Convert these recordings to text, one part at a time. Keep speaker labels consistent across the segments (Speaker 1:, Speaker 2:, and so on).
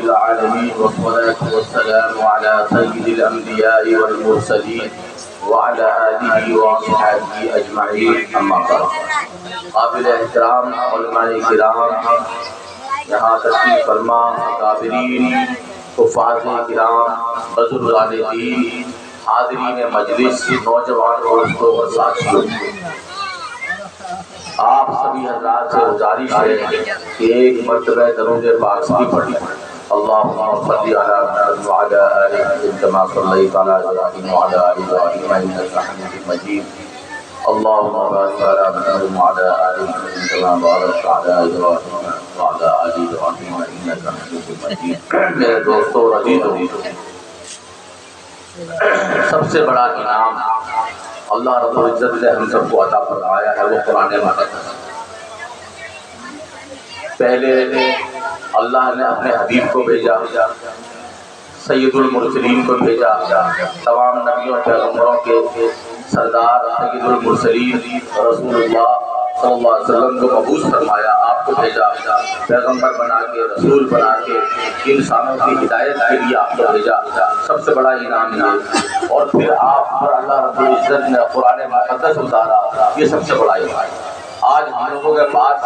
Speaker 1: العالمين والصلاة والسلام على سيد الأنبياء والمرسلين وعلى آله وصحبه أجمعين أما بعد. قابل احترام علماء کرام، یہاں تشریف فرما اکابرین، حفاظ کرام، بزرگان دین، حاضرین مجلس، نوجوان دوستوں اور ساتھیوں، آپ سبھی حضرات سے گزارش ہے کہ ایک مرتبہ درود پاک بھی پڑھیں. اللہم صلی علی محمد وعلی آل محمد کما صلیت علی ابراہیم وعلی آل ابراہیم انک حمید مجید. اللہم بارک علی محمد وعلی آل محمد کما بارکت علی ابراہیم وعلی آل ابراہیم انک حمید مجید. میرے دوستو اور عزیزو، سب سے بڑا انعام اللہ رب العزت نے ہم سب کو عطا فرمایا ہے وہ قرآن مقدس. پہلے اللہ نے اپنے حبیب کو بھیجا، سید المرسلین کو بھیجا، تمام نبیوں اور پیغمبروں کے سردار سید المرسلین رسول اللہ صلی اللہ علیہ وسلم کو مبعوث فرمایا، آپ کو بھیجا، پیغمبر بنا کے، رسول بنا کے، انسانوں کی ہدایت کے لیے آپ کو بھیجا. سب سے بڑا انعام یہ، اور پھر آپ پر اللہ رب العزت نے قرآن مقدس اتارا، یہ سب سے بڑا انعام. آج ہم لوگوں کے پاس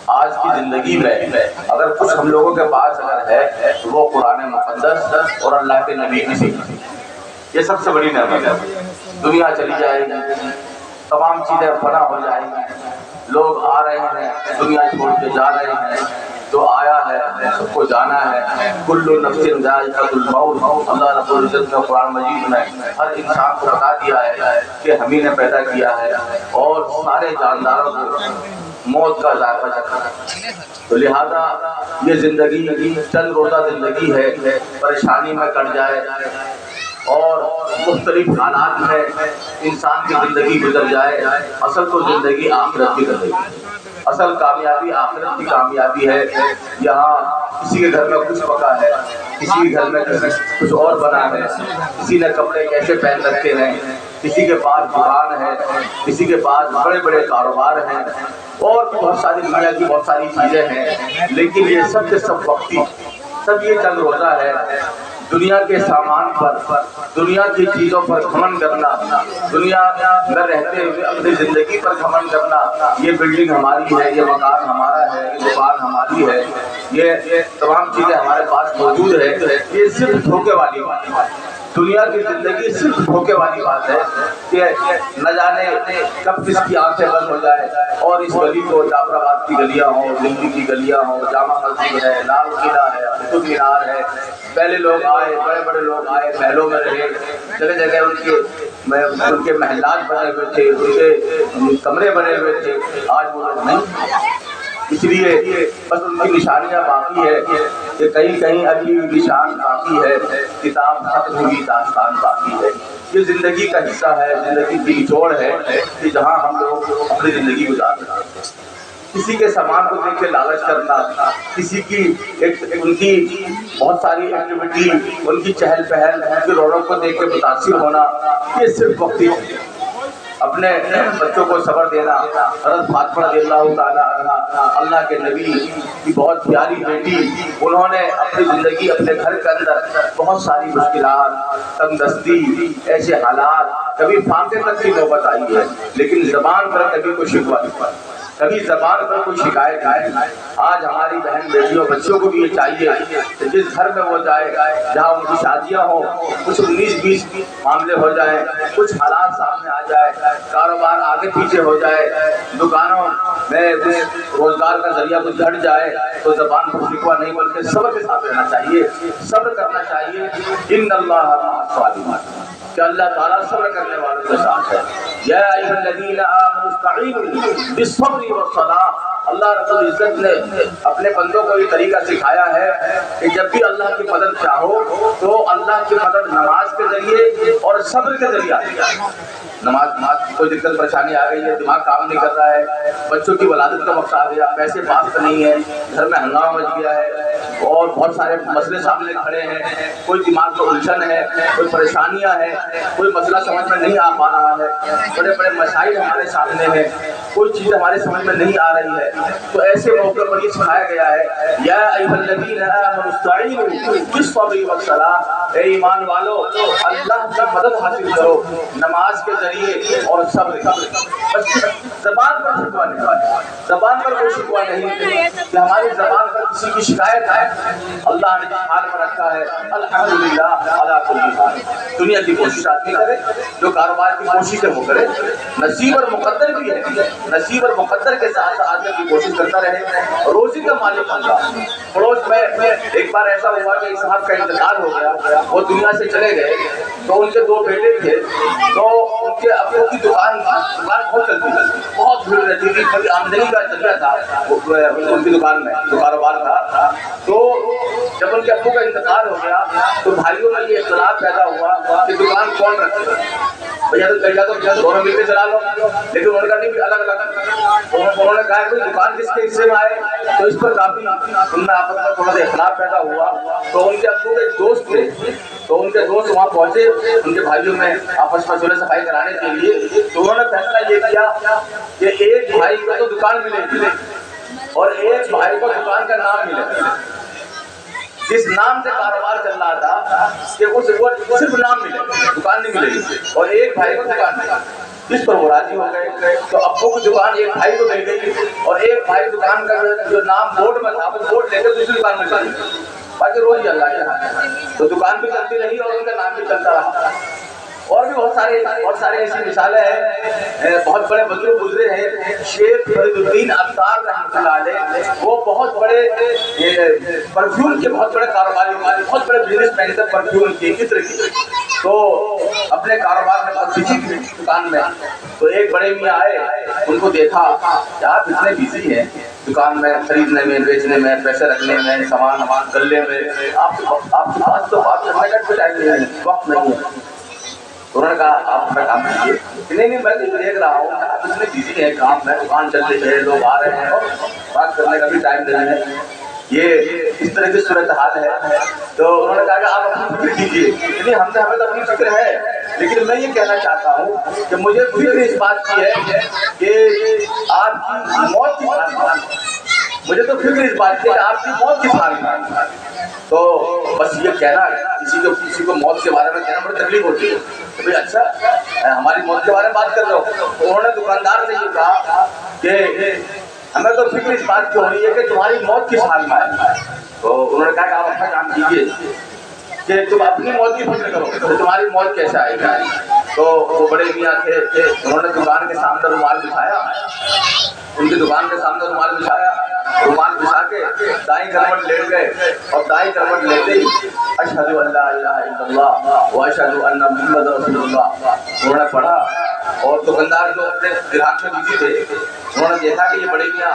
Speaker 1: آج کی زندگی میں اگر کچھ ہم لوگوں کے پاس اگر ہے تو وہ قرآن مقدس اور اللہ کے نبی کی سنت. یہ سب سے بڑی نعمت ہے. دنیا چلی جائے گی، تمام چیزیں فنا ہو جائیں گی، لوگ آ رہے ہیں، دنیا چھوڑ کے جا رہے ہیں، تو آیا ہے سب کو جانا ہے. کل نفس ذائقۃ الموت، اللہ رب العزت نے قرآن مجید میں ہر انسان کو بتا دیا ہے کہ ہم ہی نے پیدا کیا ہے اور سارے جانداروں کو موت کا ذائقہ چکھنا ہے. تو لہذا یہ زندگی چند روزہ زندگی ہے، پریشانی میں کٹ جائے اور مختلف حالات میں انسان کی زندگی گزر جائے. اصل تو زندگی آخرت کی زندگی، اصل کامیابی آخرت کی کامیابی ہے. یہاں کسی کے گھر میں کچھ پکا ہے، کسی کے گھر میں کچھ اور بنا ہے، کسی نے کپڑے کیسے پہن رکھے ہیں، کسی کے پاس دکان ہے، کسی کے پاس بڑے بڑے کاروبار ہیں، اور بہت ساری دنیا کی بہت ساری چیزیں ہیں. لیکن یہ سب کے سب وقتی، سب یہ چند روزہ ہے. دنیا کے سامان پر، دنیا کی چیزوں پر گھمنڈ کرنا، دنیا میں رہتے ہوئے اپنی زندگی پر گھمنڈ کرنا، یہ بلڈنگ ہماری ہے، یہ مکان ہمارا ہے، یہ دکان ہماری ہے، یہ تمام چیزیں ہمارے پاس موجود ہے، یہ صرف دھوکے والی بات ہے. دنیا کی زندگی صرف دھوکے والی بات ہے کہ نہ جانے کب کس کی آنکھیں بند ہو جائے. اور اس گلی کو جعفر آباد کی گلیاں ہوں، دلی کی گلیاں ہوں، جامع مسجد ہے، لال قلعہ ہے، قطب مینار ہے. پہلے لوگ آئے، بڑے بڑے لوگ آئے، محلوں میں رہے، جگہ جگہ ان کے محلات بنے ہوئے تھے، ان کے کمرے بنے ہوئے تھے. آج وہ لوگ نہیں. اس لیے بس ان کی نشانیاں باقی ہے کہ کہیں کہیں ابھی نشان باقی ہے، کتاب ختم ہوئی، داستان باقی ہے. یہ زندگی کا حصہ ہے، زندگی کی نچوڑ ہے کہ جہاں ہم لوگ اپنی زندگی گزارتے ہیں. کسی کے سامان کو دیکھ کے لالچ کرنا، کسی کی ان کی بہت ساری ایکٹیویٹی، ان کی چہل پہل، ان کی رونق کو دیکھ کے متاثر ہونا، یہ صرف وقتی ہے. اپنے بچوں کو صبر دینا. حضرت فاطمہ رضی اللہ تعالیٰ عنہ، اللہ کے نبی کی بہت پیاری بیٹی، انہوں نے اپنی زندگی اپنے گھر کے اندر بہت ساری مشکلات، تنگ دستی، ایسے حالات، کبھی فاقے تک کی نوبت آئی ہے، لیکن زبان پر کبھی کوئی شکوہ نہیں، کبھی زبان پر کوئی شکایت نہیں. آج ہماری بہن بیٹیوں بچوں کو بھی یہ چاہیے کہ جس گھر میں وہ جائے جہاں ان کی شادیاں ہوں، کچھ 19-20 معاملے ہو جائیں، کچھ حالات سامنے آ جائے، کاروبار آگے پیچھے ہو جائے، دکانوں میں روزگار کا ذریعہ کچھ گھٹ جائے، تو زبان پر شکوہ نہیں بلکہ صبر کے ساتھ رہنا چاہیے، صبر کرنا چاہیے. ان اللہ مع الصابرین، کہ اللہ تعالیٰ صبر کرنے والوں کے ساتھ ہے. یا ایھا الذین آمنوا استعینوا بالصبر والصلاۃ. اللہ رب العزت نے اپنے بندوں کو یہ طریقہ سکھایا ہے کہ جب بھی اللہ کی مدد چاہو تو اللہ کی مدد نماز کے ذریعے اور صبر کے ذریعے آتی ہے. نماز کوئی دقت پریشانی آ گئی ہے، دماغ کام نہیں کر رہا ہے، بچوں کی ولادت کا وقت آ گیا، پیسے پاس نہیں ہے، گھر میں ہنگامہ مچ گیا ہے، اور اور بہت سارے مسئلے سامنے کھڑے ہیں، کوئی دماغ میں الجھن ہے، کوئی پریشانیاں ہیں، کوئی مسئلہ سمجھ میں نہیں آ پا رہا ہے، بڑے بڑے مسائل ہمارے سامنے ہیں، کوئی چیز ہمارے سمجھ میں نہیں آ رہی ہے، تو ایسے موقع پر یہ سکھایا گیا ہے یا ایھا الذین آمنوا استعینوا بالصبر والصلاۃ، اے ایمان والو اللہ کی مدد حاصل کرو نماز کے ذریعے اور صبر بس زبان پر شکوہ نہیں، زبان پر کوئی شکوہ نہیں کہ ہماری زبان پر کسی کی شکایت ہے، اللہ نے جس حال میں رکھا ہے الحمدللہ علی کل حال۔ دنیا کی کوشش آدمی کرے، جو کاروبار کی کوشش ہے وہ کرے، نصیب اور مقدر بھی ہے، نصیب اور مقدر کے ساتھ آدمی کی کوشش کرتا رہے، روزی کا مالک اللہ۔ پڑوس میں ایک بار ایسا ہوا کہ ایک صاحب کا انتقال ہو گیا، وہ دنیا سے چلے گئے، تو ان کے دو بیٹے تھے، تو ان کے ابو کی دکان بہت چلتی تھی، بہت بھیڑ رہتی تھی، بڑی آمدنی کا ذریعہ تھا ان کی دکان میں، جو کاروبار تھا۔ تو جب ان کے ابو کا انتقال ہو گیا تو بھائیوں میں یہ اختلاف پیدا ہوا کہ دکان کون رکھے، بھیا تو دونوں مل کے چلا لو، لیکن انہوں نے کہا نہیں بھی الگ الگ۔ انہوں نے کہا کہ دکان کس کے حصے میں آئے، تو اس پر کافی ان میں آپس میں تھوڑا سا اختلاف پیدا ہوا۔ تو ان کے ابو کے دوست تھے، تو ان کے دوست وہاں پہنچے ان کے بھائیوں میں آپس میں صلح صفائی کرانے کے لیے، تو انہوں نے فیصلہ یہ کیا کہ ایک بھائی کو تو دکان ملے گی اور ایک بھائی کو دکان کا نام ملے گا، جس نام سے کاروبار چل رہا تھا کہ اس کو صرف نام ملے، دکان نہیں ملے گی، اور ایک بھائی کو دکان ملے گی۔ اس پر وہ راضی ہو گئے، تو ابو کی دکان ایک بھائی کو مل گئی اور ایک بھائی دکان کا جو نام بورڈ میں تھا وہ بورڈ لے کر دوسری دکان میں چل گئی، باقی روز ہی اللہ کے ہاتھ ہے، تو دکان بھی چلتی رہی اور ان کا نام بھی چلتا رہا۔ اور بھی بہت سارے ایسی مثالیں ہیں، بہت بڑے بزرگ گزرے ہیں، شیخ فرید الدین عطار رحمۃ اللہ علیہ، وہ بہت بڑے پرفیوم کے بہت بڑے کاروباری، بہت بڑے بزنس مین تھے پرفیوم کی، عطر کی، تو اپنے کاروبار میں بہت بزی تھے دکان میں۔ تو ایک بڑے میاں آئے، ان کو دیکھا کہ آپ اتنے بزی ہیں دکان میں، خریدنے میں، بیچنے میں، پیسے رکھنے میں، سامان گلے میں، آپ کے پاس تو بات کرنے کا کوئی ٹائم نہیں ہے، وقت نہیں ہے۔ انہوں نے کہا آپ اپنا کام کیجیے۔ نہیں میں تو دیکھ رہا ہوں آپ اتنے بزی ہیں کام میں، دکان چل رہی ہے، لوگ آ رہے ہیں اور بات کرنے کا بھی ٹائم نہیں ہے، یہ اس طرح کی صورتحال ہے۔ تو انہوں نے کہا کہ آپ اپنی فکر کیجیے۔ نہیں ہمیں تو اپنی فکر ہے، لیکن میں یہ کہنا چاہتا ہوں کہ مجھے فکر اس بات کی ہے کہ آپ کی موت کی حال میں، مجھے تو فکر اس بات کی ہے کہ آپ کی موت کی حال میں۔ تو بس یہ کہنا، کسی کو موت کے بارے میں کہنا بڑی تکلیف ہوتی ہے کہ بھئی اچھا ہماری موت کے بارے میں بات کر رہے ہو۔ تو انہوں نے دکاندار سے یہ کہا کہ ہمیں تو فکر اس بات کی ہو رہی ہے کہ تمہاری موت کس حال میں ہے۔ تو انہوں نے کہا کہ آپ اپنا کام کیجیے کہ تم اپنی موت کی فکر کرو کہ تمہاری موت کیسے آئے گی۔ تو وہ بڑے میاں تھے، انہوں نے دکان کے سامنے رومال بچھایا، ان کی دکان کے سامنے رومال بچھایا، رومال بچھا کے دائیں کروٹ لیٹ گئے، اور دائیں کروٹ لیتے ہی اشہد ان لا الہ الا اللہ و اشہد ان محمد رسول اللہ انہوں نے پڑھا۔ اور دکاندار جو اپنے گراہک میں بزی تھے، انہوں نے دیکھا کہ یہ بڑے میاں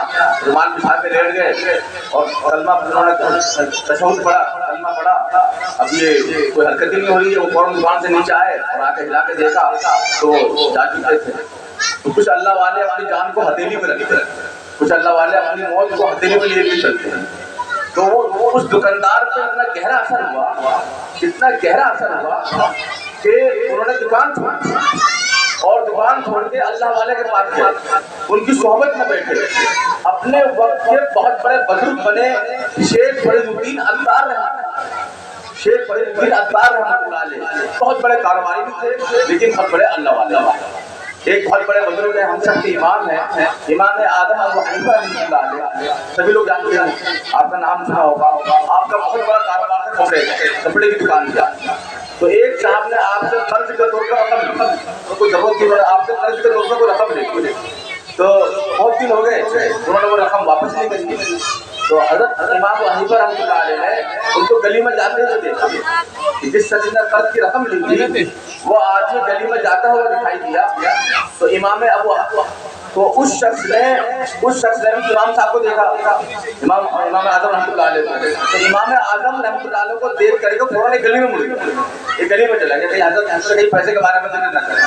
Speaker 1: رومال بچھا کے لیٹ گئے اور کلمہ انہوں نے تشہد پڑھا، کلمہ پڑھا، اب یہ کوئی حرکت ہی نہیں ہو رہی ہے۔ وہ فوراً دکان سے نیچے آئے اور آ کے ہلا کے دیکھا تو وہ جا چکے تھے۔ تو کچھ اللہ والے اپنی جان کو ہتھیلی میں رکھتے ہیں، کچھ اللہ والے اپنی موت کو ہتھیلی میں لیے بھی چلتے ہیں۔ تو وہ اس دکاندار پہ اتنا گہرا اثر ہوا، اتنا گہرا اثر ہوا کہ انہوں نے دکان چھوڑی اور دکان چھوڑ کے اللہ والے کے پاس گئے، ان کی صحبت میں بیٹھے۔ اپنے وقت کے بہت بڑے بزرگ بنے شیخ فرید الدین عطار شیخ فرید الدین عطار رحمۃ اللہ علیہ، بہت بڑے کاروباری بھی تھے لیکن بہت بڑے اللہ والے۔ ایک بہت بڑے بزرگ ہیں، ہم سب کے امام ہیں، امام اعظم ابو حنیفہ رحمۃ اللہ علیہ، سبھی لوگ جانتے ہیں، آپ کا نام سنا ہوگا۔ آپ کا بہت بڑا کاروبار ہے کپڑے کا، کپڑے کی دکان کا۔ تو ایک صاحب نے آپ سے قرض کے طور پر رقم لی، تو کوئی ضرورت کی آپ سے قرض کے طور پر کوئی رقم لی، تو بہت دن ہو گئے انہوں نے وہ رقم واپس نہیں کری۔ تو حضرت امام ابو حنیفہ رحمۃ اللہ علیہ نے ان کو گلی میں جاتے ہوئے دیکھا کہ جس شخص نے قرض کی رقم لی تھی وہ آدمی گلی میں جاتا ہوا دکھائی دیا۔ تو امام ابو تو اس شخص نے بھی امام صاحب کو دیکھا، امام اعظم رحمۃ اللہ علیہ کو۔ تو امام اعظم رحمۃ اللہ علیہ کو دیکھ کر کے فوراً گلی میں مڑ گیا، ایک گلی میں چلا گیا کہ حضرت ہم سے کہیں پیسے کے بارے میں ذکر نہ کریں۔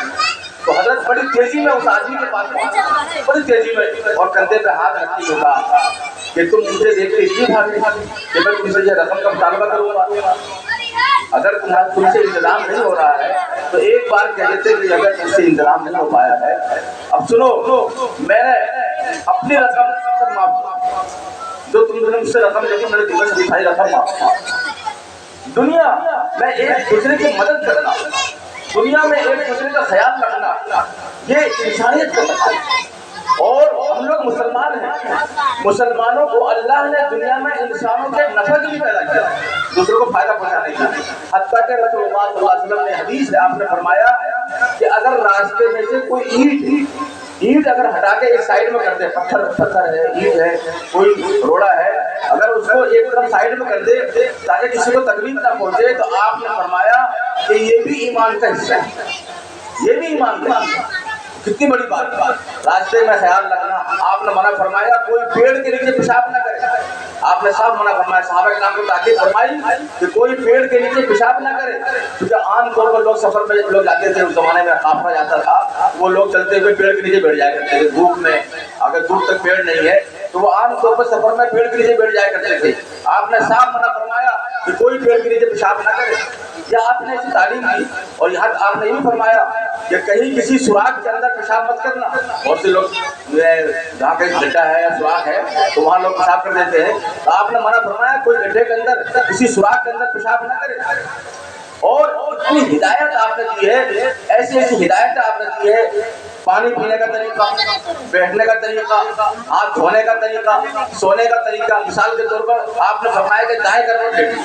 Speaker 1: تو حضرت بڑی تیزی میں اس آدمی کے پاس پہنچا، بڑی تیزی میں، اور کندھے پہ ہاتھ رکھتی ہوئی کہا کہ تم مجھے دیکھ کے اتنی بھاگے کہ میں تم سے یہ رقم کا مطالبہ کروں گا، اگر تم سے انتظام نہیں ہو رہا ہے تو ایک بار کہہ دیتے کہ اگر تم سے انتظام نہیں ہو پایا ہے، اب سنو، میں نے اپنی رقم سب معاف، جو تم نے مجھ سے رقم لے کے میرے دل سے دکھائی رقم معاف، دنیا میں ایک دوسرے کی مدد کرنا، دنیا میں ایک دوسرے کا خیال رکھنا، یہ انسانیت کا مسئلہ ہے۔ اور ہم لوگ مسلمان ہیں، مسلمانوں کو اللہ نے دنیا میں انسانوں کے نفع کے لیے پیدا کیا، دوسروں کو فائدہ پہنچانے کے لیے، حتیٰ کہ رسول اللہ صلی اللہ علیہ وسلم نے حدیث ہے، آپ نے فرمایا کہ اگر راستے میں سے کوئی اینٹ اگر ہٹا کے ایک سائیڈ میں کر دے، پتھر ہے، اینٹ ہے، کوئی روڑا ہے، اگر اس کو ایک طرف سائیڈ میں کر دے تاکہ کسی کو تکلیف نہ پہنچے، تو آپ نے فرمایا کہ یہ بھی ایمان کا حصہ ہے، یہ بھی ایمان کا حصہ ہے۔ کتنی بڑی بات، راستے میں خیال رکھنا۔ آپ نے منع فرمایا کوئی پیڑ کے نیچے پیشاب نہ کرے، آپ نے صاحب منع فرمایا، صحابہ کرام کو تاکید فرمائی کہ کوئی پیڑ کے نیچے پیشاب نہ کرے، کیونکہ عام طور پر لوگ سفر میں لوگ جاتے تھے، اس زمانے میں قافلہ جاتا تھا، وہ لوگ چلتے ہوئے پیڑ کے نیچے بیٹھ جایا کرتے تھے دھوپ میں، اگر دور تک پیڑ نہیں ہے تو وہ عام طور پر سفر میں پیڑ کے نیچے بیٹھ جایا کرتے تھے۔ آپ نے صاحب منع فرمایا کہ کوئی پیڑ کے نیچے پیشاب نہ کرے، یا آپ نے ایسی تعلیم دی، اور یہاں آپ نے یہ فرمایا کہ کہیں کسی سوراخ کے اندر پیشاب مت کرنا، بہت سے لوگ جہاں کہیں گڈھا ہے یا سوراخ ہے تو وہاں لوگ پیشاب کر دیتے ہیں، تو آپ نے منع فرمایا کوئی گڈھے کے اندر کسی سوراخ کے اندر پیشاب نہ کرے۔ اور اتنی ہدایت آپ نے دی ہے، ایسی ایسی ہدایت آپ نے دی ہے، پانی پینے کا طریقہ، بیٹھنے کا طریقہ، ہاتھ دھونے کا طریقہ، سونے کا طریقہ، مثال کے طور پر آپ نے فرمایا کہ دائیں کروٹ لیٹیں،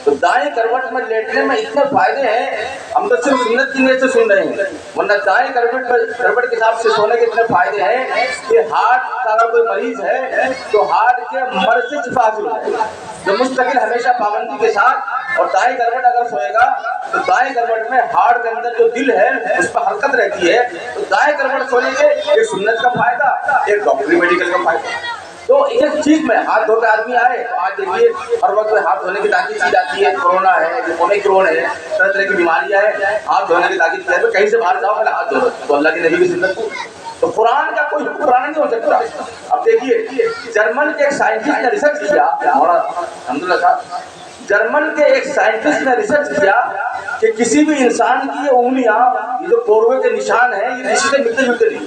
Speaker 1: تو دائیں کروٹ میں لیٹنے میں اتنے فائدے ہیں، ہم تو صرف سنت کی وجہ سے سن رہے ہیں، ورنہ دائیں کروٹ کے حساب سے سونے کے اتنے فائدے ہیں کہ ہارٹ کا اگر کوئی مریض ہے تو ہارٹ کے مرض سے شفا حاصل ہو جائے گا، جو مستقل ہمیشہ پابندی کے ساتھ، اور دائیں کروٹ اگر سوئے گا تو دائیں کروٹ میں ہارٹ کے اندر جو دل ہے اس پر حرکت رہتی ہے، تو دائیں کروٹ سونے کے ایک سنت کا فائدہ، ایک ڈاکٹری میڈیکل کا فائدہ۔ تو ایک چیز میں ہاتھ دھو کے آدمی آئے تو آج دیکھیے ہر وقت ہاتھ دھونے کی تاکید کی جاتی ہے، کورونا ہے، اومیکرون ہے، طرح طرح کی بیماریاں ہیں، ہاتھ دھونے کی تاکید کی جاتی ہے، کہیں سے باہر جاؤ پہلے ہاتھ دھو، تو اللہ کے نبی کی سنت کو، تو قرآن کا کوئی قرآن نہیں ہو سکتا۔ اب دیکھیے جرمن کے ایک سائنٹسٹ نے ریسرچ کیا، الحمدللہ صاحب، جرمن کے ایک سائنٹسٹ نے ریسرچ کیا کہ کسی بھی انسان کی یہ انگلیاں، یہ جو پوروے کے نشان ہیں، یہ کسی سے ملتے جلتے نہیں،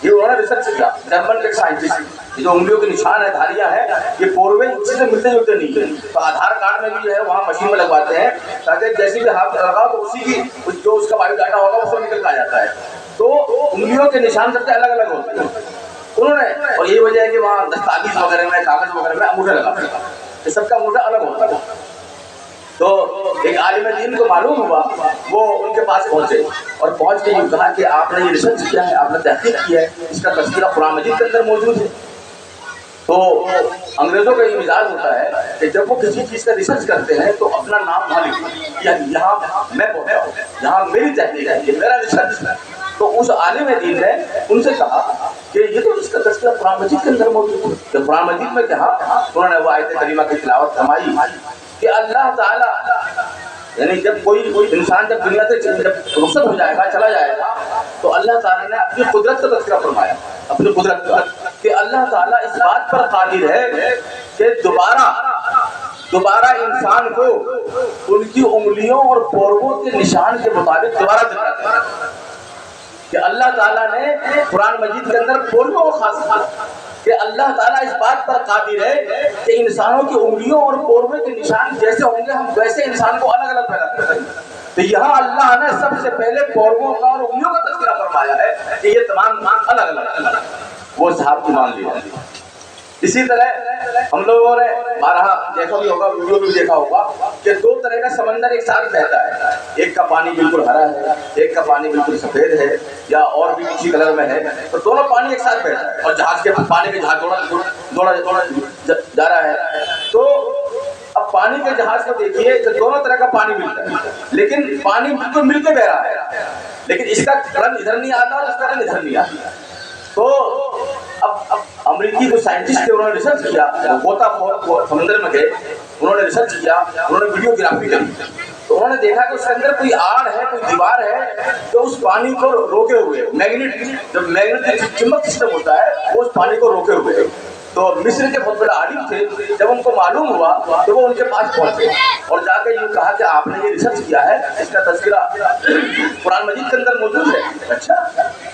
Speaker 1: یہ انہوں نے ریسرچ کیا، جرمن کے ایک سائنٹسٹ، یہ جو انگلیوں کے نشان ہے، دھاریاں ہیں، یہ پوروے کسی سے ملتے جلتے نہیں ہیں، تو آدھار کارڈ میں بھی جو ہے وہاں مشین میں لگواتے ہیں تاکہ جیسے بھی ہاتھ لگاؤ تو اسی کی جو اس کا بایو ڈاٹا ہوگا وہ سب نکل کے آ جاتا ہے، تو انگلیوں کے نشان سب سے الگ الگ ہوتے ہیں انہوں نے، اور یہ وجہ ہے کہ وہاں دستاویز وغیرہ میں، کاغذ وغیرہ میں انگوٹھا لگاتے ہیں، یہ سب کا انگوٹھا الگ ہوتا ہے۔ تو ایک عالم دین کو معلوم ہوا، وہ ان کے پاس پہنچے اور پہنچ کے یہ کہا کہ آپ نے یہ ریسرچ کیا ہے، آپ نے تحقیق کیا ہے، اس کا تذکرہ قرآن مجید کے اندر موجود ہے۔ تو انگریزوں کا یہ مزاج ہوتا ہے کہ جب وہ کسی چیز کا ریسرچ کرتے ہیں تو اپنا نام وہاں لکھتے ہیں، یہاں میں پہنچا ہوں، یہاں میری تحقیق ہے، یہ میرا ریسرچ ہے۔ تو اس عالم دین نے ان سے کہا کہ یہ تو اس کا تذکرہ قرآن مجید کے اندر موجود ہے، کہ قرآن مجید میں کہا، انہوں نے وہ آیت کریمہ کی تلاوت فرمائی کہ اللہ تعالیٰ، یعنی جب کوئی انسان جب دنیا سے جب رخصت ہو جائے گا، چلا جائے گا، تو اللہ تعالیٰ نے اپنی قدرت کا تذکرہ فرمایا، اپنی قدرت کا، کہ اللہ تعالیٰ اس بات پر قادر ہے کہ دوبارہ انسان کو ان کی انگلیوں اور پورووں کے نشان کے مطابق دوبارہ زندہ کرے، کہ اللہ تعالیٰ نے قرآن مجید کے اندر پورووں کو خاص کیا، کہ اللہ تعالیٰ اس بات پر قادر ہے کہ انسانوں کی انگلیوں اور پوروے کے نشان جیسے ہوں گے ہم ویسے انسان کو الگ الگ پیدا کر دیں گے۔ تو یہاں اللہ نے سب سے پہلے پورووں کا اور انگلیوں کا تذکرہ فرمایا ہے کہ یہ تمام الگ الگ، وہ صاحب کو مان لیا۔ اسی طرح ہم لوگوں نے بارہا دیکھا بھی ہوگا، ویڈیو بھی دیکھا ہوگا کہ دو طرح کا سمندر ایک ساتھ بہتا ہے، ایک کا پانی بالکل ہرا ہے، ایک کا پانی بالکل سفید ہے یا اور بھی کسی کلر میں ہے، تو دونوں پانی ایک ساتھ بہتا ہے اور جہاز کے پانی کے جہاز دوڑا جا رہا ہے۔ تو اب پانی کے جہاز کو دیکھیے کہ دونوں طرح کا پانی ملتا ہے، لیکن پانی بالکل مل کے بہ رہا ہے، لیکن اس کا رنگ ادھر نہیں آتا اور اس کا رنگ ادھر نہیں آتا۔ تو اب امریکی جو سائنٹسٹ تھے انہوں نے ریسرچ کیا، غوطہ خور سمندر میں گئے، انہوں نے ریسرچ کیا، انہوں نے ویڈیو گرافی کری
Speaker 2: تو انہوں نے دیکھا کہ اس کے اندر کوئی آڑ ہے، کوئی دیوار ہے جو اس پانی کو روکے ہوئے، میگنیٹ، جب میگنیٹ چمک سسٹم ہوتا ہے وہ اس پانی کو روکے ہوئے ہے۔ تو مصر کے بہت بڑے عالم تھے، جب ان کو معلوم ہوا تو وہ ان کے پاس پہنچے اور جا کے یوں کہا کہ آپ نے یہ ریسرچ کیا ہے، اس کا تذکرہ قرآن مجید کے اندر موجود ہے؟ اچھا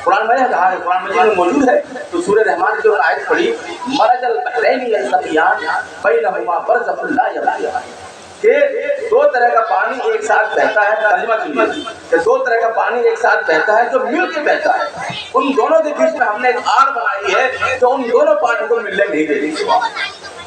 Speaker 2: قرآن میں کہا ہے، قرآن مجید میں موجود ہے۔ تو سورہ رحمان کی اور آیت پڑھی، مرج البحرین یلتقیان بینہما برزخ لا یبغیان، کہ دو طرح کا پانی ایک ساتھ بہتا ہے، ترجمہ کیجیے کہ دو طرح کا پانی ایک ساتھ بہتا ہے جو مل کے بہتا ہے، ان دونوں کے بیچ میں ہم نے ایک آڑ بنائی ہے جو ان دونوں پانی کو ملنے نہیں دے رہی۔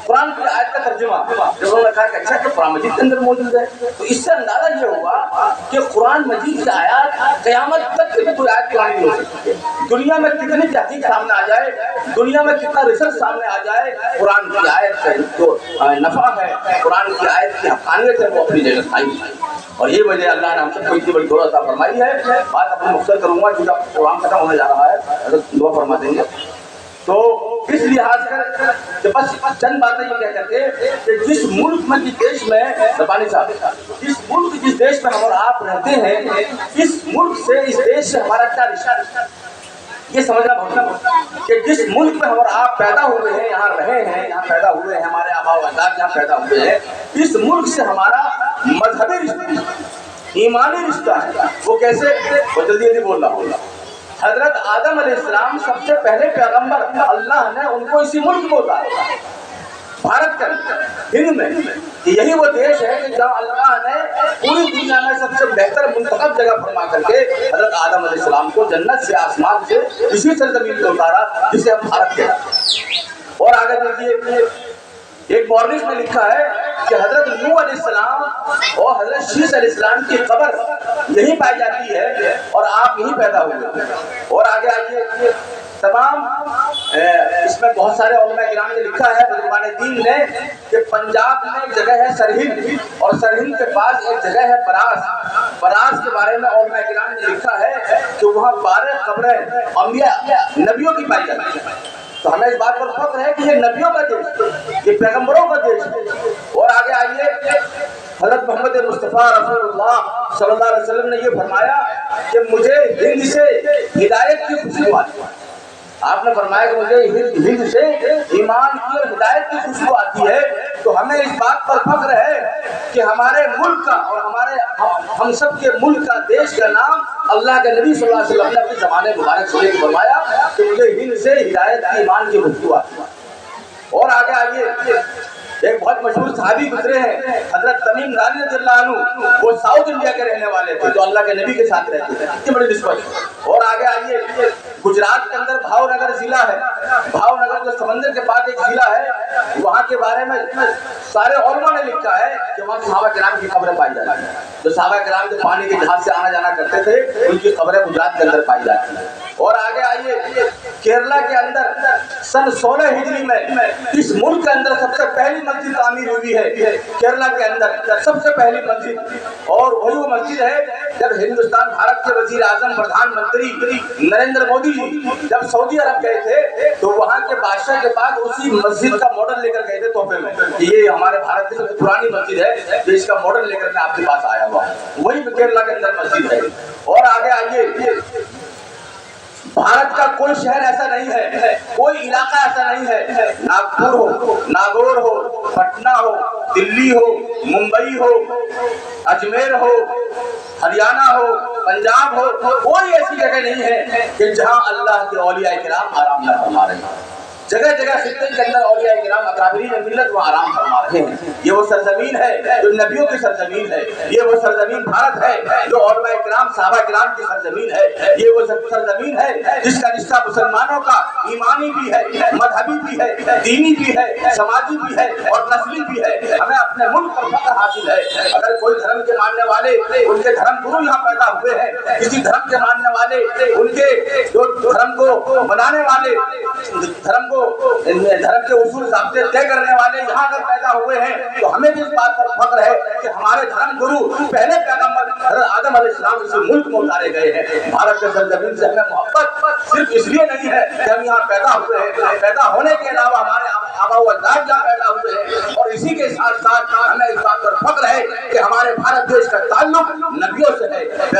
Speaker 2: قرآن کی آیت کا ترجمہ جب انہوں نے کہا کہ اچھا تو قرآن مجید کے اندر موجود ہے، تو اس سے اندازہ یہ ہوا کہ قرآن مجید کی آیات قیامت تک کی کوئی آیت قرآن نہیں ہو سکتی ہے۔ دنیا میں کتنی تحقیق سامنے آ جائے، دنیا میں کتنا ریسرچ سامنے آ جائے، قرآن کی آیت کا جو نفع ہے، قرآن کی آیت کی حقانیت ہے، وہ اپنی جگہ قائم ہے۔ اور یہ وجہ اللہ نے ہم سب کو اتنی بڑی دولت عطا فرمائی ہے۔ بات اپنی مختصر کروں گا کیونکہ پروگرام ختم ہونے جا رہا ہے، حضرت دعا فرما دیں گے۔ تو اس لحاظ سے بس چند باتیں یہ کہہ کر کے کہ جس ملک میں جس دیش میں ربانی صاحب، جس ملک جس دیش میں ہم اور آپ رہتے ہیں، اس ملک سے اس دیش سے ہمارا کیا رشتہ، یہ سمجھنا بہت کہ جس ملک میں ہم اور آپ پیدا ہوئے ہیں، یہاں رہے ہیں، یہاں پیدا ہوئے ہیں، ہمارے آبا و اجداد یہاں پیدا ہوئے ہیں، اس ملک سے ہمارا مذہبی رشتہ، ایمانی رشتہ ہے۔ وہ کیسے؟ وہ جلدی جلدی بول رہا ہوں۔ حضرت آدم علیہ السلام سب سے پہلے پیغمبر، اللہ نے ان کو اسی ملک میں اتارا، بھارت کے اندر، ہند میں۔ یہی وہ دیش ہے کہ جہاں اللہ نے پوری دنیا میں سب سے بہتر منتخب جگہ فرما کر کے حضرت آدم علیہ السلام کو جنت سے، آسمان سے اسی سرزمین پہ اتارا جسے ہم بھارت کہتے ہیں۔ اور آگے دیکھیے، ایک مورخ میں لکھا ہے کہ حضرت نوح علیہ السلام اور حضرت شیش علیہ السلام کی قبر یہی پائی جاتی ہے اور آپ یہی پیدا ہوئے۔ اور آگے آئیے، تمام اس میں بہت سارے علماء کرام نے لکھا ہے، بزرگان دین نے، کہ پنجاب میں ایک جگہ ہے سرہند، اور سرہند کے پاس ایک جگہ ہے براس۔ براس کے بارے میں علماء کرام نے لکھا ہے کہ وہاں 12 قبریں انبیاء، نبیوں کی پائی جاتی ہیں۔ تو ہمیں اس بات پر فخر ہے کہ یہ نبیوں کا دیش ہے، یہ پیغمبروں کا دیش ہے۔ اور آگے آئیے، حضرت محمد مصطفیٰ رسول اللہ صلی اللہ علیہ وسلم نے یہ فرمایا کہ مجھے ہند سے ہدایت کی خوشبو آتی ہے۔ آپ نے فرمایا کہ مجھے ہند سے ایمان کی اور ہدایت کی خوشبو آتی ہے۔ تو ہمیں اس بات پر فخر ہے کہ ہمارے ملک کا اور ہم سب کے ملک کا، دیش کا نام اللہ کے نبی صلی اللہ علیہ وسلم نے اپنے زمانے مبارک سے فرمایا کہ مجھے ہند سے ہدایت کی، ایمان کی خوشبو آتی ہے۔ اور آگے آئیے، ایک بہت مشہور صحابی گزرے ہیں حضرت تمیم داری رضی اللہ عنہ، وہ ساؤتھ انڈیا کے رہنے والے تھے جو اللہ کے نبی کے ساتھ رہتے تھے، اتنی بڑی نسبت۔ اور آگے آئیے، گجرات کے اندر بھاؤ نگر ضلع ہے، بھاؤ نگر جو سمندر کے پاس ایک ضلع ہے، وہاں کے بارے میں سارے علماء نے لکھا ہے کہ وہاں صحابہ کرام کی قبریں پائی جاتی ہیں۔ جو صحابہ کرام جو پانی کے جہاز سے آنا جانا کرتے تھے، ان کی قبریں گجرات کے اندر پائی جاتی ہیں۔ اور آگے آئیے، کیرلا کے اندر سن 16 ہجری میں اس ملک کے اندر سب سے پہلی مسجد تعمیر ہوئی ہے، کیرلا کے اندر سب سے پہلی مسجد۔ اور وہی وہ مسجد ہے جب ہندوستان بھارت کے وزیر اعظم پردھان منتری نریندر مودی جی جب سعودی عرب گئے تھے تو وہاں کے بادشاہ کے پاس اسی مسجد کا ماڈل لے کر گئے تھے تحفے میں کہ یہ ہمارے بھارت کی سب سے پرانی مسجد ہے، جو اس کا ماڈل لے کر میں آپ کے پاس آیا ہوا، وہی کیرلا کے اندر مسجد ہے۔ اور آگے آئیے، بھارت کا کوئی شہر ایسا نہیں ہے، کوئی علاقہ ایسا نہیں ہے، ناگپور ہو، ناگور ہو، پٹنہ ہو، دلی ہو، ممبئی ہو، اجمیر ہو، ہریانہ ہو، پنجاب ہو، کوئی ایسی جگہ نہیں ہے کہ جہاں اللہ کے اولیاء کرام آرام نہ فرما رہے ہیں۔ جگہ جگہ خطے کے اندر اولیاء کرام اکابرین ملت وہ آرام فرما رہے ہیں۔ یہ وہ سرزمین ہے جو نبیوں کی سرزمین ہے، یہ وہ سرزمین بھارت ہے جو علماء کرام، صحابہ کرام کی سرزمین ہے، یہ وہ سرزمین ہے جس کا رشتہ مسلمانوں کا ایمانی بھی ہے، مذہبی بھی ہے، دینی بھی ہے، سماجی بھی ہے اور نسلی بھی ہے۔ ہمیں اپنے ملک پر فخر حاصل ہے۔ اگر کوئی دھرم کے ماننے والے، ان کے دھرم گرو یہاں پیدا ہوئے ہیں، کسی دھرم کے ماننے والے، ان کے جو دھرم کو بنانے والے، دھرم کے اصول ضابطے طے کرنے والے یہاں اگر پیدا ہوئے ہیں تو ہمیں بھی اس بات پر فخر ہے کہ ہمارے دھرم گرو پہلے پیغمبر حضرت آدم علیہ السلام اس ملک میں اتارے گئے ہیں۔ بھارت کے سرزمین سے ہمیں محبت صرف اس لیے نہیں ہے کہ ہم یہاں پیدا ہوئے ہیں، پیدا ہونے کے علاوہ ہمارے آبا و اجداد یہاں پیدا ہوئے ہیں، اور اسی کے ساتھ ساتھ ہمیں اس بات پر فخر ہے کہ ہمارے بھارت دیش کا